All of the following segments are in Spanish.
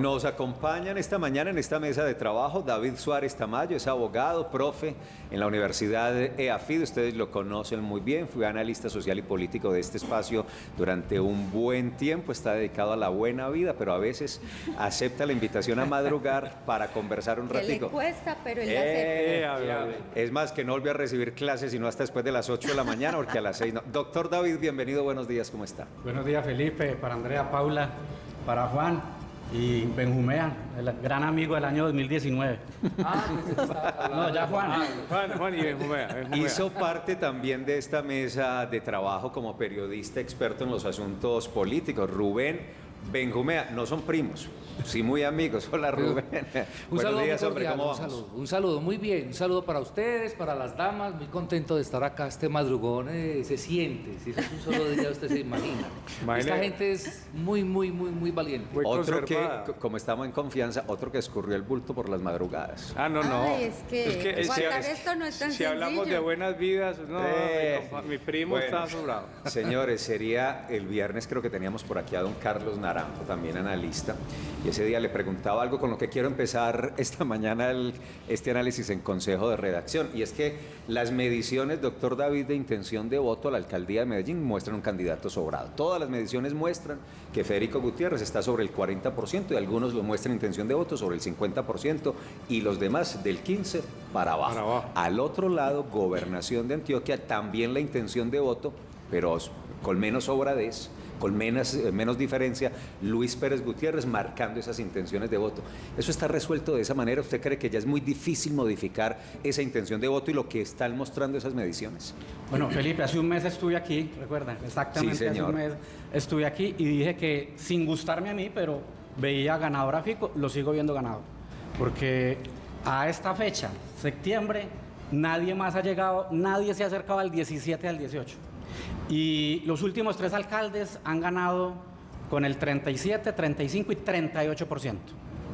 Nos acompañan esta mañana en esta mesa de trabajo David Suárez Tamayo, es abogado, profe en la Universidad EAFID, ustedes lo conocen muy bien, fue analista social y político de este espacio durante un buen tiempo, está dedicado a la buena vida, pero a veces acepta la invitación a madrugar para conversar un ratico. Que le cuesta, pero él acepta. Es más, que no volvió a recibir clases sino hasta después de las 8 de la mañana, porque a las 6 no. Doctor David, bienvenido, buenos días, ¿cómo está? Buenos días, Felipe, para Andrea, Paula, para Juan y Benjumea, el gran amigo del año 2019. No, ya Juan. Juan y Benjumea. Hizo parte también de esta mesa de trabajo como periodista experto en los asuntos políticos. Rubén, Benjumea, no son primos, sí muy amigos. Hola Rubén. Buenos días, hombre, ¿cómo vamos? Un saludo, muy bien, un saludo para ustedes, para las damas, muy contento de estar acá, este madrugón, se siente, si eso es un solo día usted se imagina. Esta gente es muy valiente. Otro que, como estamos en confianza, otro que escurrió el bulto por las madrugadas. No. Ay, es que aguantar esto no es tan si sencillo. hablamos de buenas vidas, no, mi primo está sobrado. Señores, sería el viernes, creo que teníamos por aquí a don Carlos Naranjo, también analista, y ese día le preguntaba algo con lo que quiero empezar esta mañana este análisis en Consejo de Redacción, y es que las mediciones, doctor David, de intención de voto a la alcaldía de Medellín muestran un candidato sobrado. Todas las mediciones muestran que Federico Gutiérrez está sobre el 40% y algunos lo muestran intención de voto sobre el 50% y los demás del 15% para abajo. Al otro lado, Gobernación de Antioquia, también la intención de voto, pero con menos sobradez, con menos diferencia, Luis Pérez Gutiérrez marcando esas intenciones de voto. ¿Eso está resuelto de esa manera? ¿Usted cree que ya es muy difícil modificar esa intención de voto y lo que están mostrando esas mediciones? Bueno, Felipe, hace un mes estuve aquí, recuerdan, exactamente, sí, señor. hace un mes estuve aquí y dije que sin gustarme a mí, pero veía ganador a Fico, lo sigo viendo ganador. Porque a esta fecha, septiembre, nadie más ha llegado, nadie se ha acercado al 17, al 18. Y los últimos 3 alcaldes han ganado con el 37, 35 y 38%.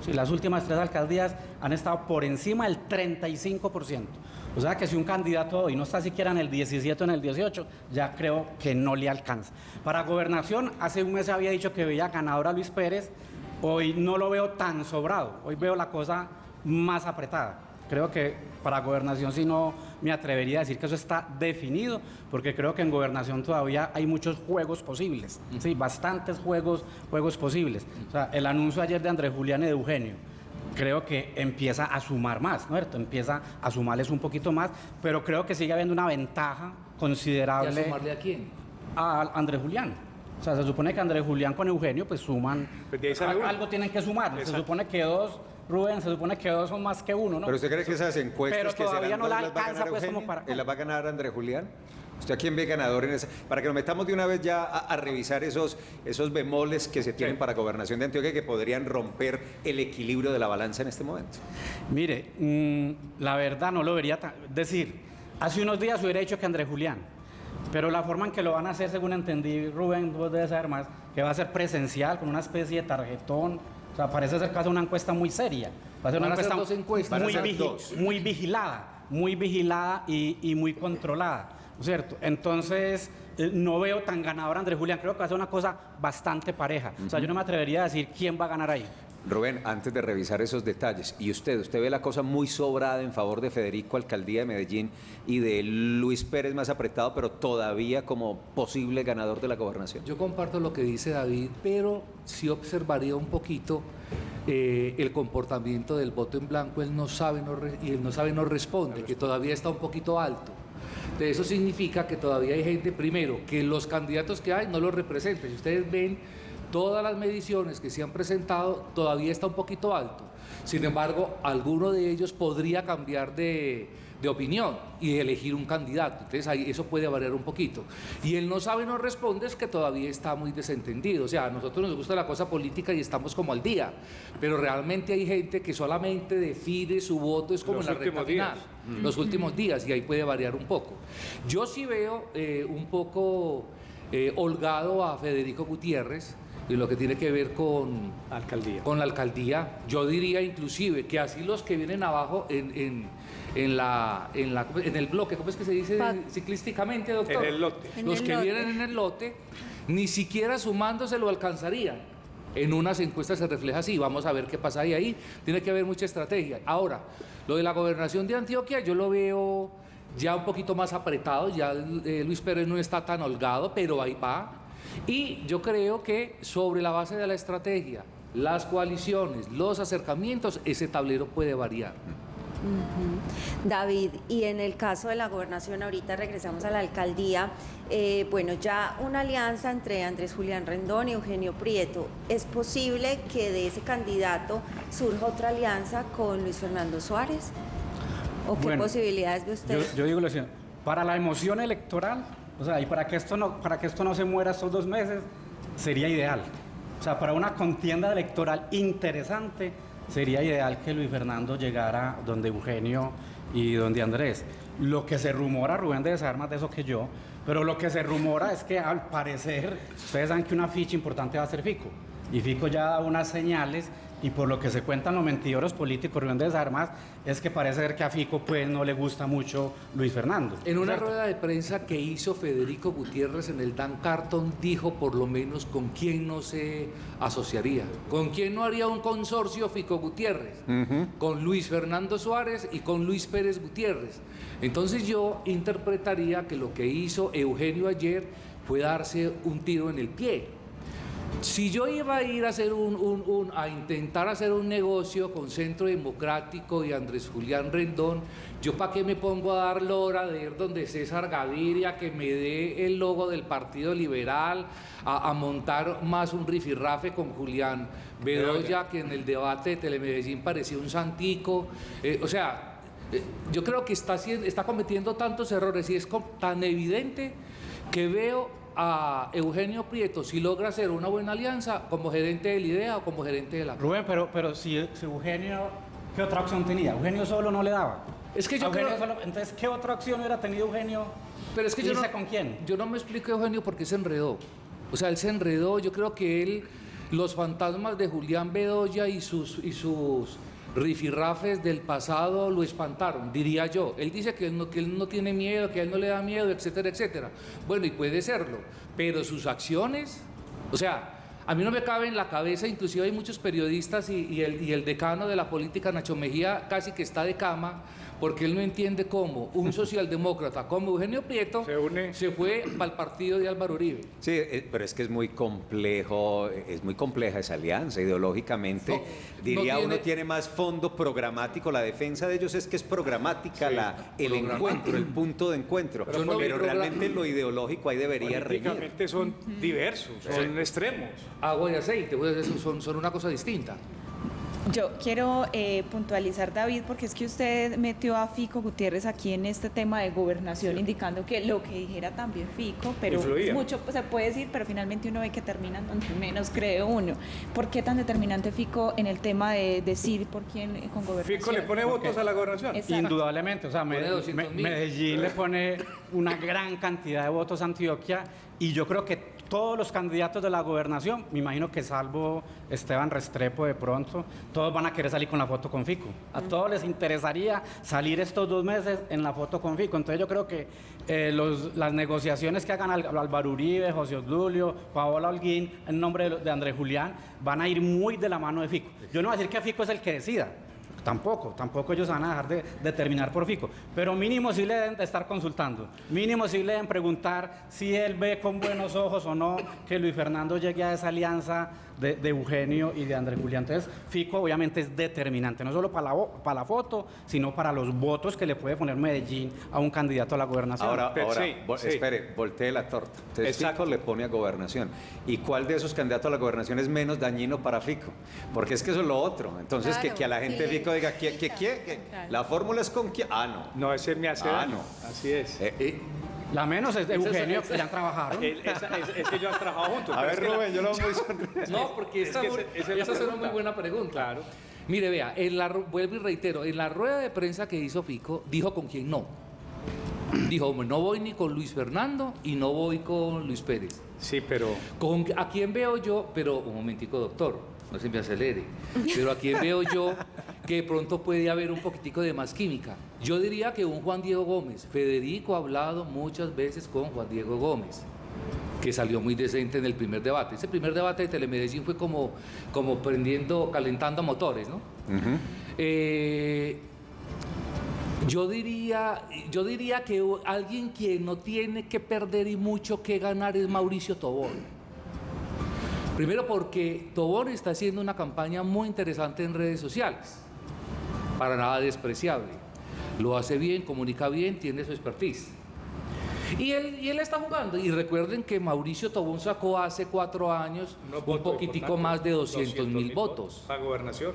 Sí, las últimas 3 alcaldías han estado por encima del 35%. O sea que si un candidato hoy no está siquiera en el 17 o en el 18, ya creo que no le alcanza. Para gobernación, hace un mes había dicho que veía ganador a Luis Pérez, hoy no lo veo tan sobrado, hoy veo la cosa más apretada. Creo que para gobernación sí no me atrevería a decir que eso está definido, porque creo que en gobernación todavía hay muchos juegos posibles, sí, bastantes juegos posibles. O sea, el anuncio ayer de Andrés Julián y de Eugenio, creo que empieza a sumar más, ¿no es cierto? Empieza a sumarles un poquito más, pero creo que sigue habiendo una ventaja considerable. ¿Y a sumarle a quién? A Andrés Julián. O sea, se supone que Andrés Julián con Eugenio pues suman, algo tienen que sumar. Exacto. Se supone que 2, Rubén, se supone que 2 son más que 1, ¿no? ¿Pero usted cree que esas encuestas pero que todavía no la alcanza, pues, como para... ¿Él las va a ganar Andrés Julián? ¿Usted a quién ve ganador en esa? Para que nos metamos de una vez ya a revisar esos bemoles que se tienen para Gobernación de Antioquia que podrían romper el equilibrio de la balanza en este momento. Mire, la verdad no lo vería decir, hace unos días hubiera dicho que Andrés Julián, pero la forma en que lo van a hacer, según entendí, Rubén, vos debes saber más, que va a ser presencial, con una especie de tarjetón. O sea, parece ser casi una encuesta muy seria. Va a ser una encuesta muy vigilada y muy controlada, ¿no es cierto? Entonces, no veo tan ganador a Andrés Julián. Creo que va a ser una cosa bastante pareja. O sea, yo no me atrevería a decir quién va a ganar ahí. Rubén, antes de revisar esos detalles, ¿y usted ve la cosa muy sobrada en favor de Federico, alcaldía de Medellín, y de Luis Pérez más apretado, pero todavía como posible ganador de la gobernación? Yo comparto lo que dice David, pero sí observaría un poquito el comportamiento del voto en blanco. Él no sabe, no responde, que todavía está un poquito alto. De eso significa que todavía hay gente, primero, que los candidatos que hay no los representan. Si ustedes ven todas las mediciones que se han presentado, todavía está un poquito alto. Sin embargo, alguno de ellos podría cambiar de opinión y elegir un candidato. Entonces ahí eso puede variar un poquito. Y él no sabe, no responde, es que todavía está muy desentendido. O sea, a nosotros nos gusta la cosa política y estamos como al día, pero realmente hay gente que solamente define su voto, es como en la recta final, los últimos días, y ahí puede variar un poco. Yo sí veo un poco holgado a Federico Gutiérrez, y lo que tiene que ver con la alcaldía. Yo diría inclusive que así los que vienen abajo en el bloque, ¿cómo es que se dice ciclísticamente, doctor? En el lote. Los que vienen en el lote, ni siquiera sumándose lo alcanzarían. En unas encuestas se refleja así, vamos a ver qué pasa ahí tiene que haber mucha estrategia. Ahora, lo de la gobernación de Antioquia yo lo veo ya un poquito más apretado, ya Luis Pérez no está tan holgado, pero ahí va. Y yo creo que sobre la base de la estrategia, las coaliciones, los acercamientos, ese tablero puede variar. David, y en el caso de la gobernación, ahorita regresamos a la alcaldía, bueno, ya una alianza entre Andrés Julián Rendón y Eugenio Prieto. ¿Es posible que de ese candidato surja otra alianza con Luis Fernando Suárez? ¿O qué posibilidades ve usted? Yo digo lo siguiente, para la emoción electoral, o sea, y para que esto no se muera estos 2 meses, sería ideal. O sea, para una contienda electoral interesante, sería ideal que Luis Fernando llegara donde Eugenio y donde Andrés. Lo que se rumora, Rubén debe saber más de eso que yo, pero lo que se rumora es que al parecer, ustedes saben que una ficha importante va a ser Fico. Y Fico ya da unas señales, y por lo que se cuentan los mentideros políticos, Rubén debe saber más, es que parece ser que a Fico pues no le gusta mucho Luis Fernando. En una rueda de prensa que hizo Federico Gutiérrez en el Dan Carton, dijo por lo menos con quién no se asociaría, con quién no haría un consorcio Fico Gutiérrez, con Luis Fernando Suárez y con Luis Pérez Gutiérrez. Entonces yo interpretaría que lo que hizo Eugenio ayer fue darse un tiro en el pie. Si yo iba a ir a hacer a intentar hacer un negocio con Centro Democrático y Andrés Julián Rendón, ¿yo para qué me pongo a dar lora de ir donde César Gaviria, que me dé el logo del Partido Liberal, a montar más un rifirrafe con Julián Bedoya, que en el debate de Telemedellín parecía un santico? Yo creo que está cometiendo tantos errores y es tan evidente que veo a Eugenio Prieto, si logra hacer una buena alianza, como gerente del IDEA o como gerente de la... Rubén, pero si Eugenio, ¿qué otra opción tenía? Eugenio solo no le daba. Es que yo creo... Entonces, ¿qué otra opción hubiera tenido Eugenio? Pero es que yo no... ¿Con quién? Yo no me explico, Eugenio, por qué se enredó. O sea, él se enredó, yo creo que los fantasmas de Julián Bedoya y sus rifirrafes del pasado lo espantaron, diría yo. Él dice que él no tiene miedo, que a él no le da miedo, etcétera, etcétera. Bueno, y puede serlo, pero sus acciones, o sea, a mí no me cabe en la cabeza, inclusive hay muchos periodistas y el decano de la política, Nacho Mejía, casi que está de cama, porque él no entiende cómo un socialdemócrata como Eugenio Prieto se fue para el partido de Álvaro Uribe. Sí, pero es que es muy compleja esa alianza ideológicamente. No, diría uno tiene más fondo programático, la defensa de ellos es que es programática, el encuentro, el punto de encuentro, pero realmente lo ideológico ahí debería reñir. Políticamente son diversos, son extremos. Agua y aceite, son una cosa distinta. Yo quiero puntualizar, David, porque es que usted metió a Fico Gutiérrez aquí en este tema de gobernación, indicando que lo que dijera también Fico, pero influía. Mucho se puede decir, pero finalmente uno ve que terminan donde menos cree uno. ¿Por qué tan determinante Fico en el tema de decir por quién con gobernación? Fico le pone votos a la gobernación. Exacto. Indudablemente, o sea, Medellín le pone una gran cantidad de votos a Antioquia, y yo creo que todos los candidatos de la gobernación, me imagino que salvo Esteban Restrepo de pronto, todos van a querer salir con la foto con Fico. A todos les interesaría salir estos 2 meses en la foto con Fico. Entonces yo creo que las negociaciones que hagan Álvaro Uribe, José Obdulio, Paola Holguín, en nombre de Andrés Julián, van a ir muy de la mano de Fico. Yo no voy a decir que Fico es el que decida. Tampoco ellos van a dejar de determinar por Fico, pero mínimo sí le deben de estar consultando, mínimo sí le deben preguntar si él ve con buenos ojos o no que Luis Fernando llegue a esa alianza de Eugenio y de Andrés Julián. Entonces Fico obviamente es determinante, no solo para la foto, sino para los votos que le puede poner Medellín a un candidato a la gobernación. Ahora, espere, voltee la torta. Entonces Fico le pone a gobernación. ¿Y cuál de esos candidatos a la gobernación es menos dañino para Fico? Porque es que eso es lo otro. Entonces claro, que a la gente Fico diga, la fórmula es con quién. No, ese me hace daño. Así es. La menos es de Eugenio, que ya trabajaron. Ese yo han trabajado juntos. A ver, Rubén, yo lo voy a... No, porque esa es una muy buena pregunta. Claro. Mire, vea, vuelvo y reitero, en la rueda de prensa que hizo Fico, dijo con quién no. Dijo, no voy ni con Luis Fernando y no voy con Luis Pérez. Sí, pero... ¿A quién veo yo? Pero, un momentico, doctor, no se me acelere. Pero ¿a quién veo yo que de pronto puede haber un poquitico de más química? Yo diría que un Juan Diego Gómez. Federico ha hablado muchas veces con Juan Diego Gómez. que salió muy decente en el primer debate. Ese primer debate de Telemedellín fue como calentando motores, ¿no? Yo diría que alguien que no tiene que perder y mucho que ganar es Mauricio Tobón. Primero porque Tobón está haciendo una campaña muy interesante en redes sociales, para nada despreciable. Lo hace bien, comunica bien, tiene su expertise. Y él está jugando. Y recuerden que Mauricio Tobón sacó hace 4 años un poquitico más de 200.000 votos. Para gobernación.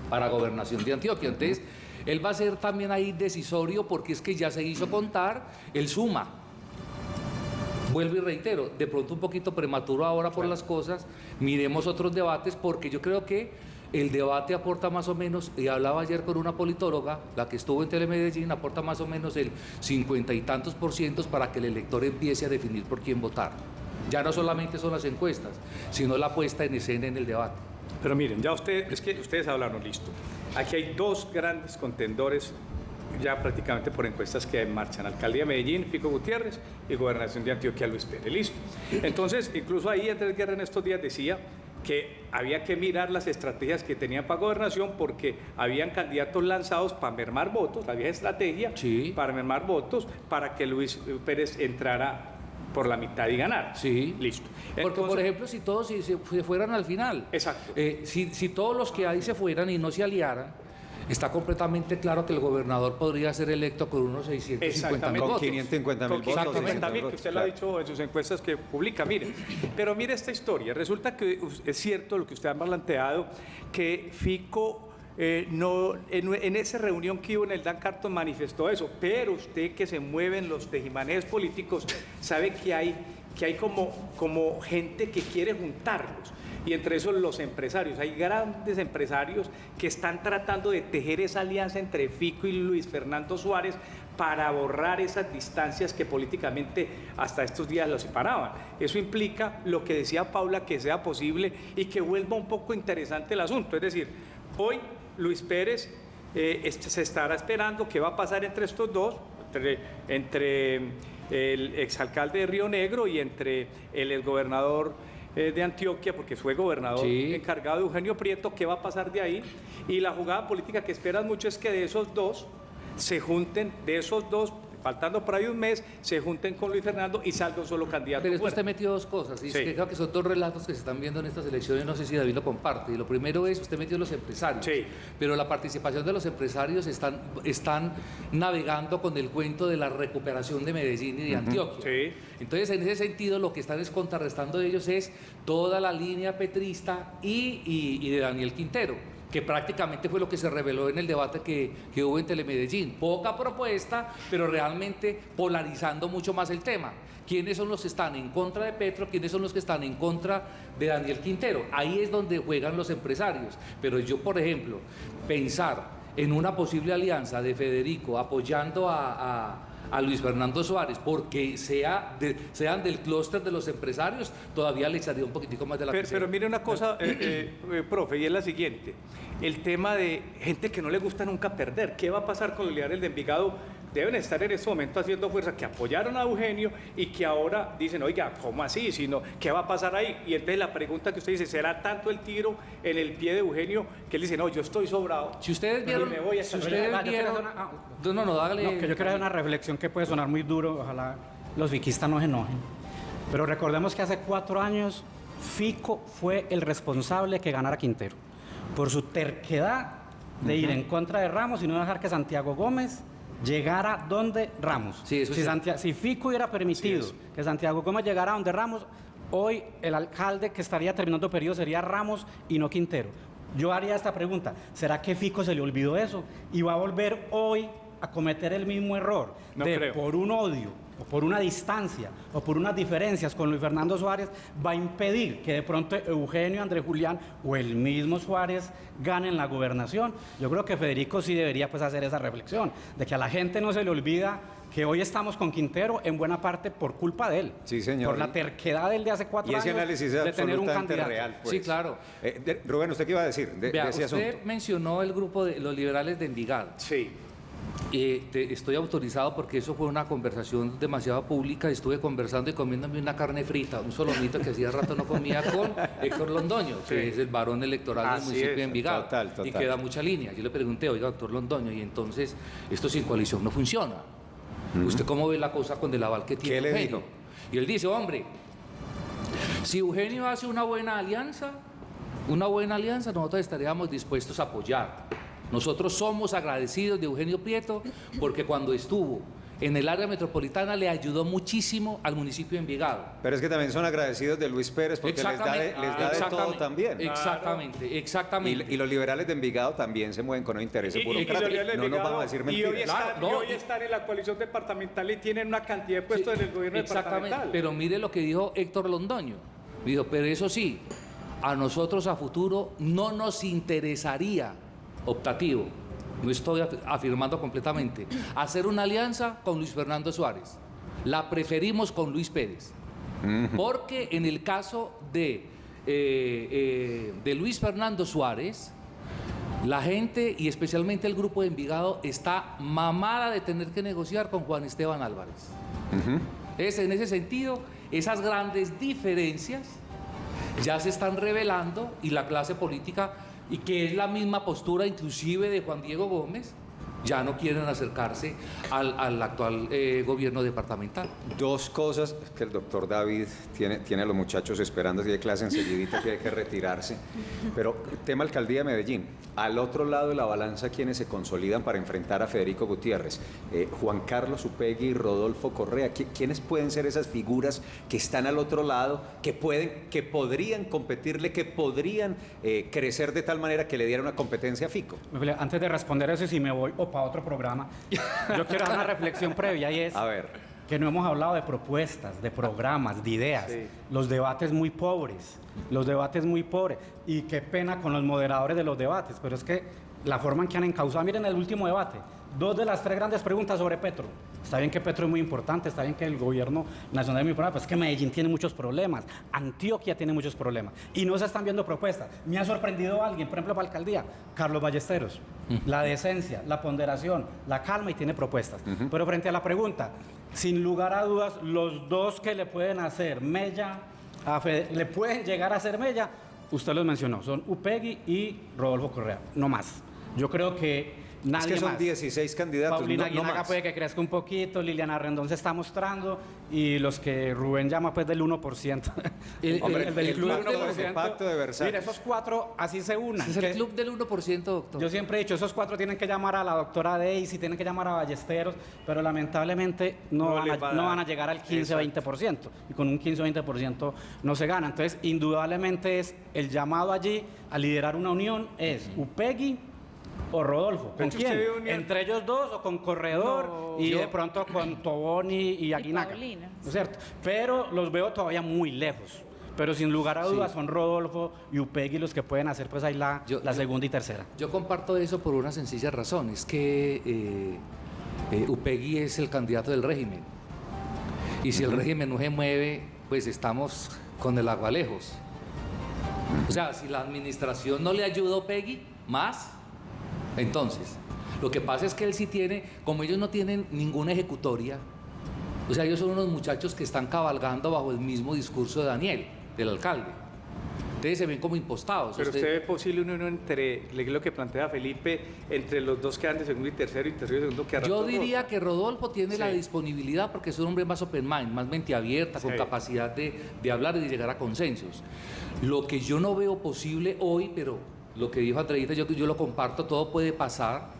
Para gobernación de Antioquia. Entonces, él va a ser también ahí decisorio porque es que ya se hizo contar el suma. Vuelvo y reitero, de pronto un poquito prematuro ahora por las cosas, miremos otros debates porque yo creo que el debate aporta más o menos, y hablaba ayer con una politóloga, la que estuvo en Telemedellín, aporta más o menos el 50 y tantos % para que el elector empiece a definir por quién votar. Ya no solamente son las encuestas, sino la puesta en escena en el debate. Pero miren, ya ustedes hablaron, listo. Aquí hay 2 grandes contendores ya prácticamente por encuestas que marchan: Alcaldía de Medellín, Fico Gutiérrez, y Gobernación de Antioquia, Luis Pérez. Listo. Entonces, incluso ahí Andrés Guerra en estos días decía que había que mirar las estrategias que tenían para gobernación porque habían candidatos lanzados para mermar votos, había estrategia para mermar votos para que Luis Pérez entrara por la mitad y ganar. Sí. Listo. Porque, Entonces, por ejemplo, si todos se fueran al final, exacto. Si todos los que hay se fueran y no se aliaran, está completamente claro que el gobernador podría ser electo con unos 650.000 votos. Con 550.000 votos. Exactamente, que usted lo ha dicho en sus encuestas que publica. Mire, pero mire esta historia. Resulta que es cierto lo que usted ha planteado, que Fico en esa reunión que hubo en el Dan Carton manifestó eso, pero usted que se mueve en los tejimanejes políticos sabe que hay como gente que quiere juntarlos. Y entre esos los empresarios. Hay grandes empresarios que están tratando de tejer esa alianza entre Fico y Luis Fernando Suárez para borrar esas distancias que políticamente hasta estos días los separaban. Eso implica lo que decía Paula, que sea posible y que vuelva un poco interesante el asunto. Es decir, hoy Luis Pérez se estará esperando qué va a pasar entre estos dos, entre el exalcalde de Río Negro y entre el exgobernador de Antioquia, porque fue gobernador encargado de Eugenio Prieto. ¿Qué va a pasar de ahí? Y la jugada política que esperan mucho es que de esos dos se junten, faltando por ahí un mes, se junten con Luis Fernando y salga un solo candidato. Pero es que usted metió 2 cosas, y es que creo que son 2 relatos que se están viendo en estas elecciones, no sé si David lo comparte. Y lo primero es, usted metió los empresarios, pero la participación de los empresarios están navegando con el cuento de la recuperación de Medellín y de Antioquia. Entonces, en ese sentido, lo que están contrarrestando de ellos es toda la línea petrista y de Daniel Quintero, que prácticamente fue lo que se reveló en el debate que hubo en Telemedellín. Poca propuesta, pero realmente polarizando mucho más el tema. ¿Quiénes son los que están en contra de Petro? ¿Quiénes son los que están en contra de Daniel Quintero? Ahí es donde juegan los empresarios. Pero yo, por ejemplo, pensar en una posible alianza de Federico apoyando a Luis Fernando Suárez, porque sean del clúster de los empresarios, todavía le echaría un poquitico más de la pero mire una cosa, profe, y es la siguiente: el tema de gente que no le gusta nunca perder. ¿Qué va a pasar con los líderes de Envigado? Deben estar en este momento haciendo fuerza, que apoyaron a Eugenio y que ahora dicen, oiga, ¿cómo así? ¿Qué va a pasar ahí? Y entonces la pregunta que usted dice, ¿será tanto el tiro en el pie de Eugenio que él dice, no, yo estoy sobrado? Si ustedes vieron, me voy a si ustedes vieron, que yo quiero hacer una reflexión que puede sonar muy duro, ojalá los fiquistas no se enojen. Pero recordemos que hace 4 años Fico fue el responsable que ganara Quintero, por su terquedad de ir en contra de Ramos y no dejar que Santiago Gómez llegara donde Ramos. Si Fico hubiera permitido que Santiago Gómez llegara donde Ramos, hoy el alcalde que estaría terminando periodo sería Ramos y no Quintero. Yo haría esta pregunta: ¿será que Fico se le olvidó eso y va a volver hoy a cometer el mismo error por un odio o por una distancia o por unas diferencias con Luis Fernando Suárez, va a impedir que de pronto Eugenio, Andrés Julián o el mismo Suárez ganen la gobernación? Yo creo que Federico sí debería hacer esa reflexión, de que a la gente no se le olvida que hoy estamos con Quintero en buena parte por culpa de él. Sí, señor. Por la terquedad de él de hace 4 años. Y ese análisis es de tener un candidato real. Pues. Sí, claro. Rubén, ¿usted qué iba a decir de ese usted asunto? mencionó el grupo de los liberales de Envigado. Sí. Estoy autorizado porque eso fue una conversación demasiado pública. Estuve conversando y comiéndome una carne frita, un solomito que hacía rato no comía con Héctor Londoño, que es el varón electoral del municipio de Envigado. Total. Y que da mucha línea. Yo le pregunté, oiga, doctor Londoño, y entonces esto sin coalición no funciona. ¿Usted cómo ve la cosa con el aval que tiene ¿Qué le Eugenio? dijo? Y él dice, hombre, si Eugenio hace una buena alianza, nosotros estaríamos dispuestos a apoyar. Nosotros somos agradecidos de Eugenio Prieto porque cuando estuvo en el área metropolitana le ayudó muchísimo al municipio de Envigado. Pero es que también son agradecidos de Luis Pérez porque les da de todo también. Exactamente. Y los liberales de Envigado también se mueven con un interés burocrático. No nos vamos a decir mentiras. Hoy están en la coalición departamental y tienen una cantidad de puestos en el gobierno departamental. Pero mire lo que dijo Héctor Londoño. Dijo, pero eso sí, a nosotros a futuro no nos interesaría, optativo, no estoy afirmando completamente, hacer una alianza con Luis Fernando Suárez. La preferimos con Luis Pérez. Porque en el caso de Luis Fernando Suárez, la gente y especialmente el grupo de Envigado está mamada de tener que negociar con Juan Esteban Álvarez. En ese sentido, esas grandes diferencias ya se están revelando y la clase política, y que es la misma postura inclusive de Juan Diego Gómez, ya no quieren acercarse al actual gobierno departamental. Dos cosas que el doctor David tiene a los muchachos esperando, tiene clase enseguidita, tiene que retirarse. Pero tema alcaldía de Medellín. Al otro lado de la balanza, quienes se consolidan para enfrentar a Federico Gutiérrez, Juan Carlos Upegui y Rodolfo Correa. ¿Quiénes pueden ser esas figuras que están al otro lado, que podrían competirle, que podrían crecer de tal manera que le diera una competencia a Fico? Antes de responder eso, si me voy para otro programa, yo quiero hacer una reflexión previa y es A ver. que no hemos hablado de propuestas, de programas, de ideas. Sí. Los debates muy pobres, y qué pena con los moderadores de los debates, pero es que la forma en que han encauzado, miren el último debate, 2 de las 3 grandes preguntas sobre Petro. Está bien que Petro es muy importante, está bien que el gobierno nacional es muy importante, pero es que Medellín tiene muchos problemas, Antioquia tiene muchos problemas, y no se están viendo propuestas. Me ha sorprendido alguien, por ejemplo, para alcaldía, Carlos Ballesteros, la decencia, la ponderación, la calma, y tiene propuestas. Pero frente a la pregunta, sin lugar a dudas, los dos que le pueden hacer mella, le pueden llegar a hacer mella, usted los mencionó, son Upegui y Rodolfo Correa, no más. Yo creo que nadie es que son más. 16 candidatos, Paulina no Aguinaga más. puede que crezca un poquito, Liliana Rendón se está mostrando, y los que Rubén llama pues del 1%. El del club del pacto- 1%. el pacto de Versalles. Mira, esos 4 así se unan. Es el club del 1%, doctor. Yo siempre he dicho, esos 4 tienen que llamar a la doctora Daisy, tienen que llamar a Ballesteros, pero lamentablemente no van a llegar al 15-20%. Y con un 15-20% no se gana. Entonces, indudablemente es el llamado allí a liderar una unión, es Upegui o Rodolfo. ¿Con Pero quién? usted ve unión- ¿Entre ellos dos o con Corredor de pronto con Tobón y Aguinaga? Paulina. ¿No es cierto? Pero los veo todavía muy lejos. Pero sin lugar a dudas son Rodolfo y Upegui los que pueden hacer pues ahí la segunda y tercera. Yo comparto eso por una sencilla razón, es que Upegui es el candidato del régimen. Y si el régimen no se mueve, pues estamos con el agua lejos. O sea, si la administración no le ayuda a Upegui, más, entonces, lo que pasa es que él sí tiene, como ellos no tienen ninguna ejecutoria, o sea, ellos son unos muchachos que están cabalgando bajo el mismo discurso de Daniel, del alcalde. Ustedes se ven como impostados. Pero usted ve posible una unión entre lo que plantea Felipe, entre los dos que dan de segundo y tercero y segundo que Yo diría que Rodolfo tiene la disponibilidad porque es un hombre más open mind, más mente abierta, con capacidad de hablar y de llegar a consensos. Lo que yo no veo posible hoy, pero lo que dijo Andreita, yo lo comparto, todo puede pasar,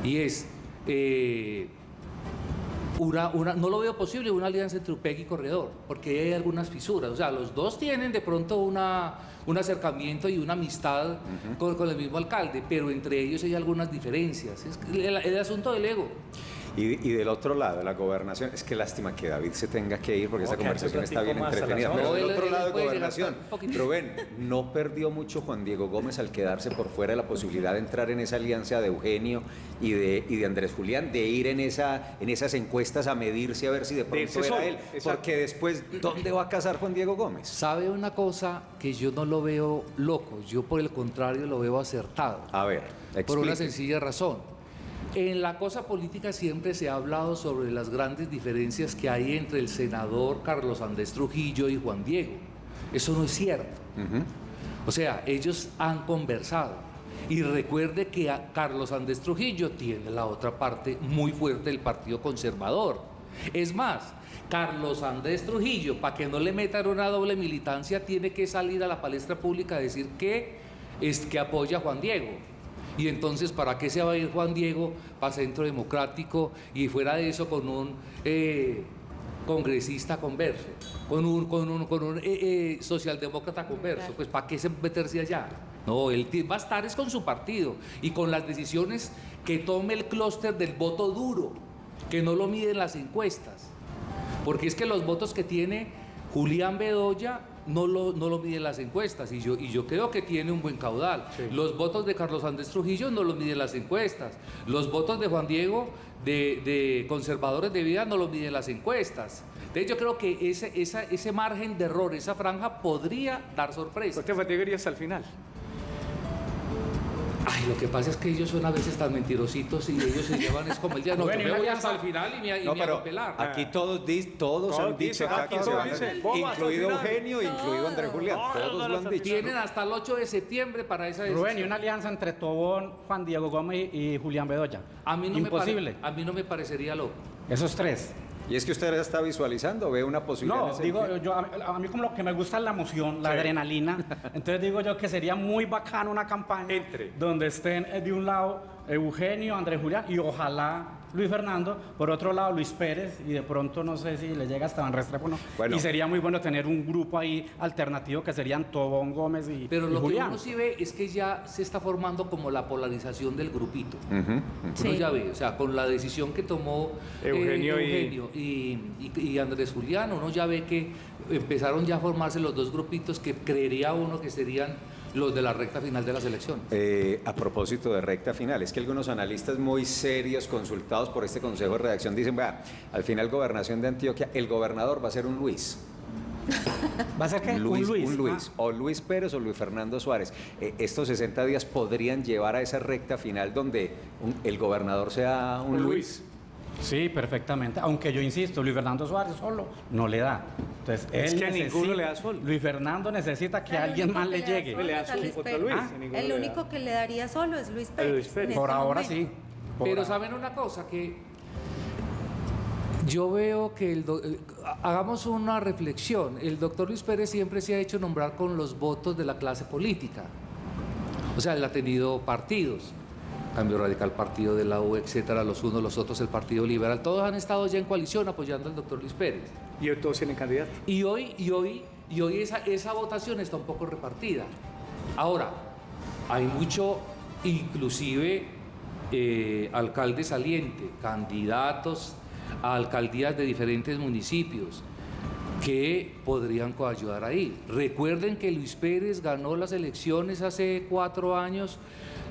y es, no lo veo posible una alianza entre Upegui y Corredor, porque hay algunas fisuras, o sea, los dos tienen de pronto un acercamiento y una amistad con el mismo alcalde, pero entre ellos hay algunas diferencias, es el asunto del ego. Y del otro lado, la gobernación, es que lástima que David se tenga que ir porque esta conversación está bien entretenida. Pero del otro lado de gobernación, Rubén, no perdió mucho Juan Diego Gómez al quedarse por fuera de la posibilidad de entrar en esa alianza de Eugenio y de Andrés Julián, de ir en esas encuestas a medirse a ver si de pronto era él. Porque después, ¿dónde va a casar Juan Diego Gómez? ¿Sabe una cosa que yo no lo veo loco? Yo por el contrario lo veo acertado. A ver, Por una explique. sencilla razón. En la cosa política siempre se ha hablado sobre las grandes diferencias que hay entre el senador Carlos Andrés Trujillo y Juan Diego. Eso no es cierto. O sea, ellos han conversado. Y recuerde que Carlos Andrés Trujillo tiene la otra parte muy fuerte del Partido Conservador. Es más, Carlos Andrés Trujillo, para que no le metan una doble militancia, tiene que salir a la palestra pública a decir que apoya a Juan Diego. Y entonces, ¿para qué se va a ir Juan Diego para Centro Democrático y fuera de eso con un congresista converso, con un socialdemócrata converso? Claro. Pues ¿para qué meterse allá? No, él va a estar es con su partido y con las decisiones que tome el clúster del voto duro, que no lo miden las encuestas. Porque es que los votos que tiene Julián Bedoya no lo miden las encuestas y yo creo que tiene un buen caudal. Sí. Los votos de Carlos Andrés Trujillo no los miden las encuestas. Los votos de Juan Diego, de Conservadores de Vida, no los miden las encuestas. Entonces yo creo que ese margen de error, esa franja podría dar sorpresa. ¿Usted Juan Diego iría hasta el final? Ay, lo que pasa es que ellos son a veces tan mentirositos y ellos se llevan, es como el día, no, Bueno, yo me voy hasta el final y me pero hago pelar. aquí todos han dicho acá que se van a hacer, incluido Eugenio, incluido Andrés Julián, todos lo han dicho. Tienen hasta el 8 de septiembre para esa decisión. Rubén, y una alianza entre Tobón, Juan Diego Gómez y Julián Bedoya. A mí no imposible. a mí no me parecería loco. Esos tres. Y es que usted ya está visualizando, ve una posibilidad. No, digo, a mí como lo que me gusta es la emoción, la adrenalina. Entonces digo yo que sería muy bacano una campaña donde estén de un lado Eugenio, Andrés Julián y ojalá Luis Fernando, por otro lado Luis Pérez y de pronto no sé si le llega hasta Van Restrepo, ¿no? Bueno. Y sería muy bueno tener un grupo ahí alternativo que serían Tobón, Gómez y Pero lo Julián. que uno sí ve es que ya se está formando como la polarización del grupito. Uno ya ve, o sea, con la decisión que tomó Eugenio y Andrés Julián, uno ya ve que empezaron ya a formarse los dos grupitos que creería uno que serían los de la recta final de las elecciones. A propósito de recta final, es que algunos analistas muy serios consultados por este Consejo de Redacción dicen, vea, al final Gobernación de Antioquia, el gobernador va a ser un Luis. ¿Va a ser qué? Un Luis. Ah. O Luis Pérez o Luis Fernando Suárez. Estos 60 días podrían llevar a esa recta final donde el gobernador sea un Luis. Sí, perfectamente. Aunque yo insisto, Luis Fernando Suárez solo no le da. Entonces, Es que a ninguno le da solo. Luis Fernando necesita que alguien más le llegue. Le da solo contra Luis. El único que le daría solo es Luis Pérez. Luis Pérez. en Por este ahora momento. sí. Pero saben una cosa, que yo veo que hagamos una reflexión. El doctor Luis Pérez siempre se ha hecho nombrar con los votos de la clase política. O sea, él ha tenido partidos. Cambio Radical, Partido de la U, etcétera, los unos, los otros, el Partido Liberal, todos han estado ya en coalición apoyando al doctor Luis Pérez. Y hoy todos tienen candidato. Y hoy esa votación está un poco repartida. Ahora, hay mucho, inclusive alcalde saliente, candidatos a alcaldías de diferentes municipios que podrían coayudar ahí. Recuerden que Luis Pérez ganó las elecciones hace 4 años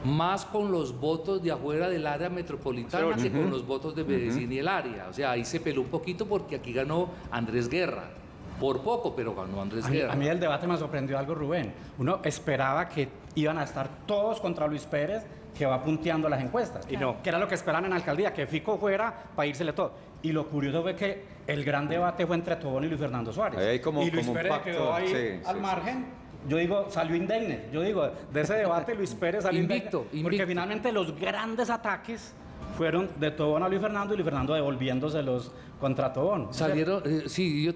más con los votos de afuera del área metropolitana que con los votos de Medellín y el área. O sea, ahí se peló un poquito porque aquí ganó Andrés Guerra. Por poco, pero ganó Andrés Guerra. A mí el debate me sorprendió algo, Rubén. Uno esperaba que iban a estar todos contra Luis Pérez, que va punteando las encuestas. Y no. Que era lo que esperaban en la alcaldía, que Fico fuera para írsele todo. Y lo curioso fue que el gran debate fue entre Tobón y Luis Fernando Suárez. Ahí hay como y Luis un Pérez pacto, quedó ahí al margen. Yo digo, salió indemne. Yo digo, de ese debate Luis Pérez salió Invicto. Porque finalmente los grandes ataques fueron de Tobón a Luis Fernando y Luis Fernando devolviéndoselos contra Tobón. Salieron,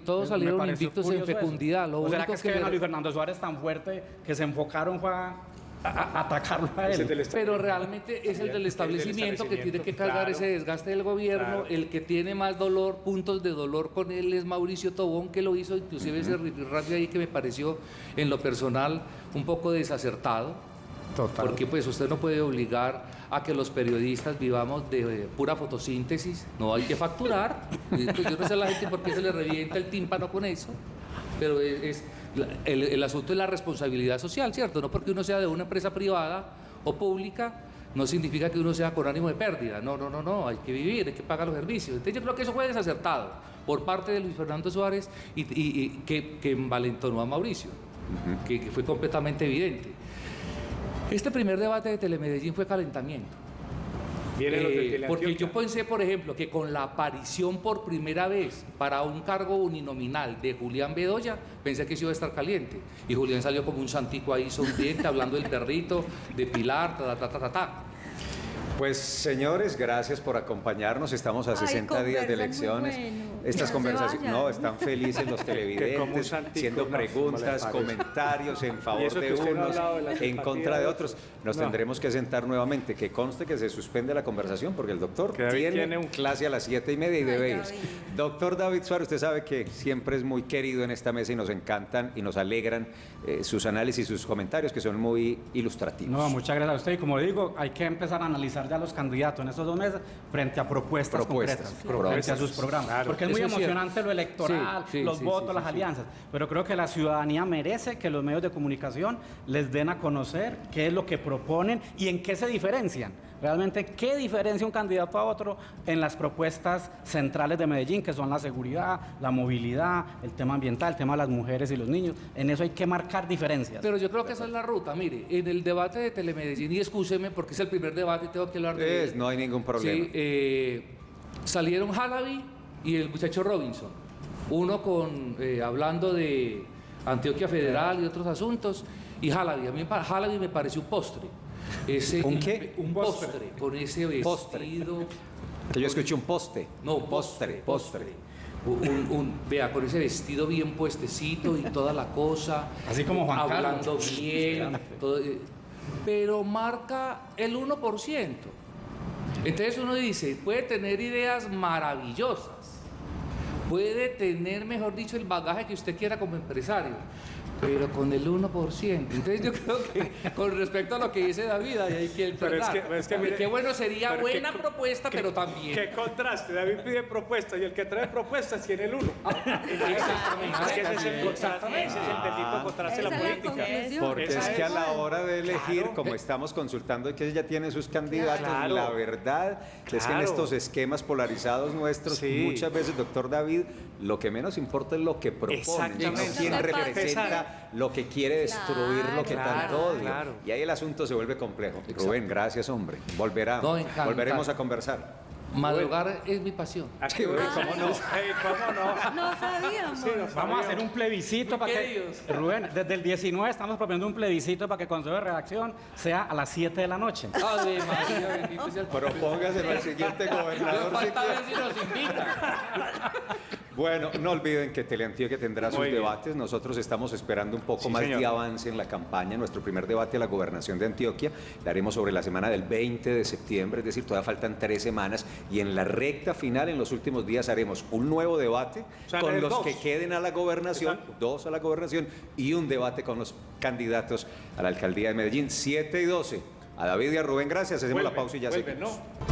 todos salieron pareció invictos en curioso fecundidad. eso. ¿O será que es que ven a Luis Fernando Suárez tan fuerte que se enfocaron fue a atacarlo a él? Pero realmente es el del establecimiento que tiene que cargar ese desgaste del gobierno. El que tiene más dolor, puntos de dolor con él es Mauricio Tobón, que lo hizo, inclusive ese rifirrafe ahí que me pareció en lo personal un poco desacertado. Total. Porque pues usted no puede obligar a que los periodistas vivamos de pura fotosíntesis, no hay que facturar. Pues yo no sé a la gente por qué se le revienta el tímpano con eso, pero el asunto es la responsabilidad social, ¿cierto? No porque uno sea de una empresa privada o pública, no significa que uno sea con ánimo de pérdida. No, hay que vivir, hay que pagar los servicios. Entonces yo creo que eso fue desacertado por parte de Luis Fernando Suárez y que envalentonó a Mauricio, que fue completamente evidente. Este primer debate de Telemedellín fue calentamiento. Vienen los de Teleantioquia. Porque yo pensé, por ejemplo, que con la aparición por primera vez para un cargo uninominal de Julián Bedoya, pensé que se iba a estar caliente. Y Julián salió como un santico ahí sonriente, hablando del perrito, de Pilar, ta. Pues señores, gracias por acompañarnos. Estamos a 60 días de elecciones. Estas conversaciones, no, están felices los televidentes, haciendo preguntas, comentarios en favor de unos, en contra de otros. Nos tendremos que sentar nuevamente. Que conste que se suspende la conversación porque el doctor tiene un clase a las 7:30 y debe irse. Doctor David Suárez, usted sabe que siempre es muy querido en esta mesa y nos encantan y nos alegran sus análisis, sus comentarios, que son muy ilustrativos. No, muchas gracias a usted. Y como digo, hay que empezar a analizar ya los candidatos en estos 2 meses frente a propuestas concretas, frente a sus programas. Claro. Porque es muy emocionante lo electoral, los votos, las sí. alianzas. Pero creo que la ciudadanía merece que los medios de comunicación les den a conocer qué es lo que proponen y en qué se diferencian. Realmente, ¿qué diferencia un candidato a otro en las propuestas centrales de Medellín, que son la seguridad, la movilidad, el tema ambiental, el tema de las mujeres y los niños? En eso hay que marcar diferencias. Pero yo creo que esa es la ruta. Mire, en el debate de Telemedellín, y excúseme porque es el primer debate y tengo que hablar de él. No hay ningún problema. Sí, salieron Halaby y el muchacho Robinson. Uno hablando de Antioquia Federal y otros asuntos, y Halaby. A mí Halaby me pareció un postre. ¿Un qué? Un postre, con ese vestido. Postre. Que yo escuché un poste. No, postre. Vea, con ese vestido bien puestecito y toda la cosa. Así como Juan Carlos. Hablando bien. Pero marca el 1%. Entonces uno dice, puede tener ideas maravillosas. Puede tener, mejor dicho, el bagaje que usted quiera como empresario. Pero con el 1%. Entonces yo creo que con respecto a lo que dice David, hay que el mire, qué bueno sería buena propuesta, pero también. Qué contraste, David pide propuestas y el que trae propuestas tiene el 1. Es que ese es el contraste, ese es el bendito contraste de la política. Porque es que a la hora de elegir, como estamos consultando y que ella tiene sus candidatos, la verdad es que en estos esquemas polarizados nuestros, muchas veces, doctor David, lo que menos importa es lo que propone, sino quién representa lo que quiere destruir, lo que tanto odia. Y ahí el asunto se vuelve complejo. Exacto. Rubén, gracias, hombre. Volveremos a conversar. Madrugar es mi pasión. ¿Cómo no? ¿Cómo no? No sabíamos. Vamos a hacer un plebiscito para que, Queridos. Rubén, desde el 19 estamos proponiendo un plebiscito para que el consejo de redacción sea a las 7 de la noche. Ave María, bendito sea el Propóngaselo al siguiente gobernador. falta ver si nos invita. Bueno, no olviden que Teleantioquia tendrá sus Muy bien. debates. Nosotros estamos esperando un poco Sí, más señor. de avance en la campaña. Nuestro primer debate a la gobernación de Antioquia lo haremos sobre la semana del 20 de septiembre, es decir, todavía faltan 3 semanas. Y en la recta final, en los últimos días, haremos un nuevo debate O sea, con los 2. que queden a la gobernación, Exacto. 2 a la gobernación, y un debate con los candidatos a la alcaldía de Medellín, 7 y 12. A David y a Rubén, gracias. Hacemos la pausa y ya Vuelven, seguimos. ¿no?